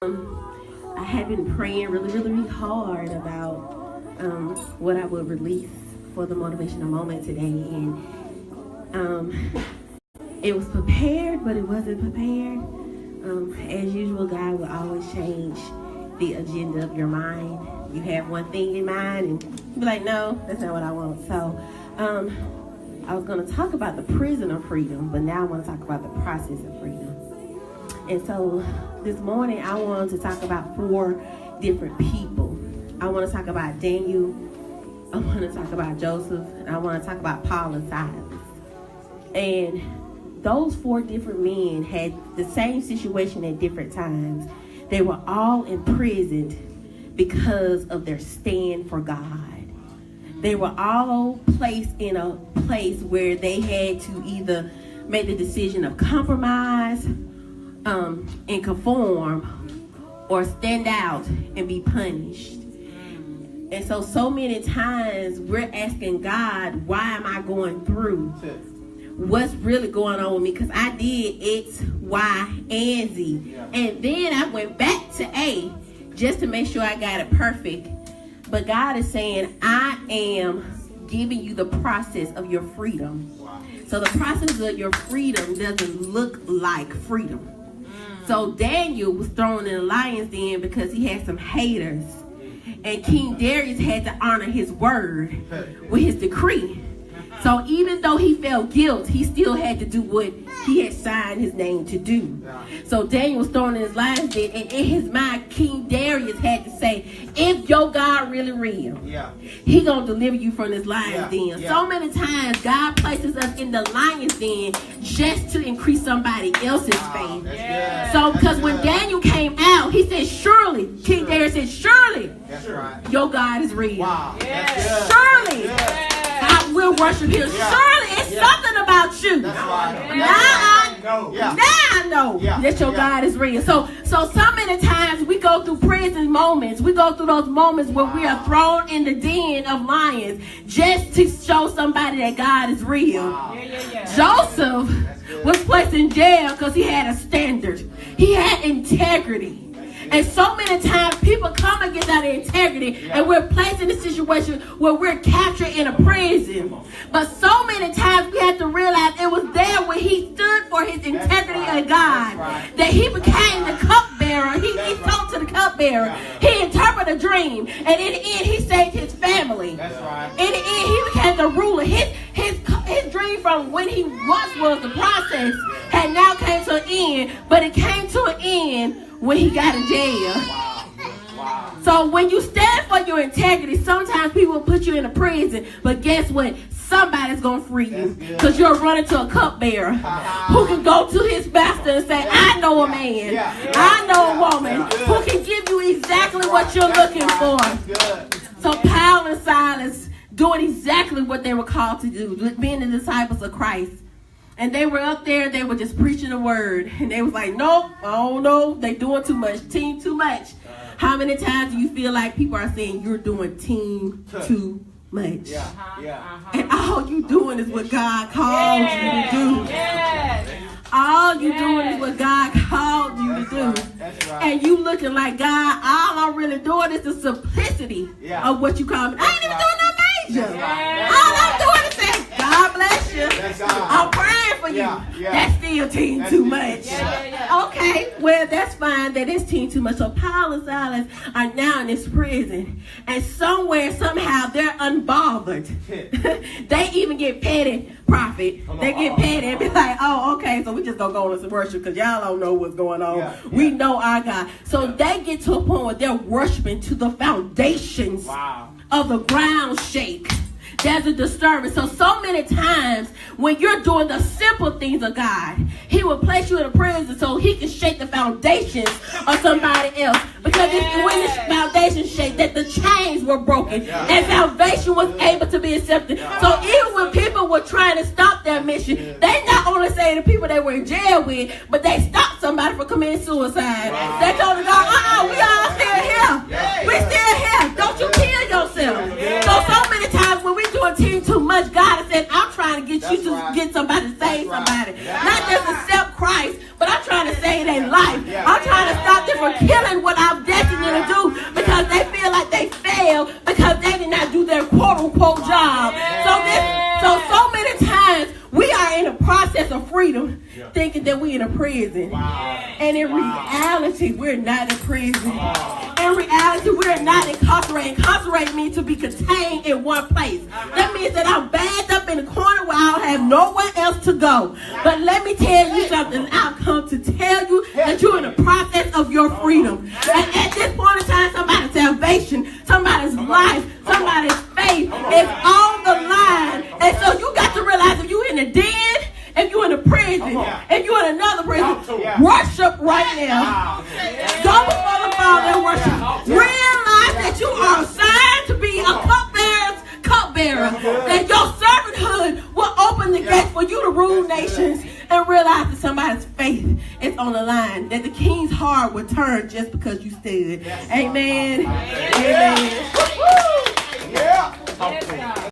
I have been praying really hard about what I would release for the motivational moment today, and it was prepared, but it wasn't prepared. As usual, God will always change the agenda of your mind. You have one thing in mind, and you be like, no, that's not what I want. So I was going to talk about the prison of freedom, but now I want to talk about the process of freedom. And so this morning, I wanted to talk about 4 different people. I want to talk about Daniel, I want to talk about Joseph, and I want to talk about Paul and Silas. And those 4 different men had the same situation at different times. They were all imprisoned because of their stand for God. They were all placed in a place where they had to either make the decision of compromise and conform, or stand out and be punished. And so many times we're asking God, why am I going through? What's really going on with me? Because I did X, Y, and Z. And then I went back to A just to make sure I got it perfect. But God is saying, I am giving you the process of your freedom. So the process of your freedom doesn't look like freedom. So Daniel was thrown in the lion's den because he had some haters. And King Darius had to honor his word with his decree. So even though he felt guilt, he still had to do what he had signed his name to do. So Daniel was thrown in his lion's den, and in his mind, King Darius had to say, if your God really real, he gonna deliver you from this lion's den. So many times, God places us in the lion's den just to increase somebody else's faith. So because when Daniel came out, he said, surely, King Darius said, surely, your God is real. Surely. I will worship him. Surely it's something about you. Now I know that your God is real. So many times we go through prison moments. We go through those moments where we are thrown in the den of lions just to show somebody that God is real. Joseph was placed in jail because he had a standard. He had integrity. And so many times people come against our integrity, and we're placed in a situation where we're captured in a prison. But so many times we have to realize it was there when he stood for his integrity of God that he became the cupbearer. He spoke to the cupbearer. He interpreted a dream, and in the end he saved his family. In the end he became the ruler. His dream from when he once was the process had now came to an end, but it came to an end when he got in jail. So when you stand for your integrity, sometimes people put you in a prison, but guess what? Somebody's going to free you, because you're running to a cupbearer who can go to his master and say, I know a man, I know a woman who can give you exactly what you're looking for. So Paul and Silas doing exactly what they were called to do, being the disciples of Christ. And they were up there, they were just preaching the word. And they was like, nope, oh no, they doing too much, team too much. How many times do you feel like people are saying you're doing team too much? And all you doing is what God called you to do. All you doing is what God called you to do. And you looking like, God, all I'm really doing is the simplicity of what you call me. I ain't even doing no major. All I'm doing is saying, God bless you. I'm praying for you. That's still team too much. Okay, well, that's fine. That is team too much. So Paul and Silas are now in this prison. And somewhere, somehow, they're unbothered. They even get petty, prophet. They get petty and be like, oh, okay, so we just gonna go on and worship because y'all don't know what's going on. We know our God. So they get to a point where they're worshiping to the foundations of the ground shake. There's a disturbance. So many times when you're doing the simple things of God, he will place you in a prison so he can shake the foundations of somebody else. Because it's when the foundation shake that the chains were broken and salvation was able to be accepted. So even when people were trying to stop their mission, they not only say the people they were in jail with, but they stopped somebody from committing suicide. They told the God, we all still here. We still here. Don't you kill yourself. So many times when we doing team too much, God has said, I'm trying to get you to get somebody to save somebody. Not just accept Christ, but but I'm trying to save their life. I'm trying to stop them from killing what I'm destined to do because they feel like they failed because they did not do their quote-unquote job. So many times we are in a process of freedom thinking that we're in a prison. And in reality, we're not in prison. In reality, we're not incarcerated. Incarcerated means to be contained in one place. That means that I'm bagged up in the corner where I don't have nowhere else to go. But let me tell you something. I've come to tell you that you're in the process of your freedom. And at this point in time, somebody's salvation, somebody's life, somebody's faith is on the line. And so you got to realize if you're in the den, if you're in a prison, if you're in another prison, worship right now. Go before the Father and worship. Realize that you are assigned to be a cupbearer. That your servanthood will open the gates for you to rule nations and realize that somebody's faith is on the line. That the king's heart will turn just because you stood. Amen. Amen.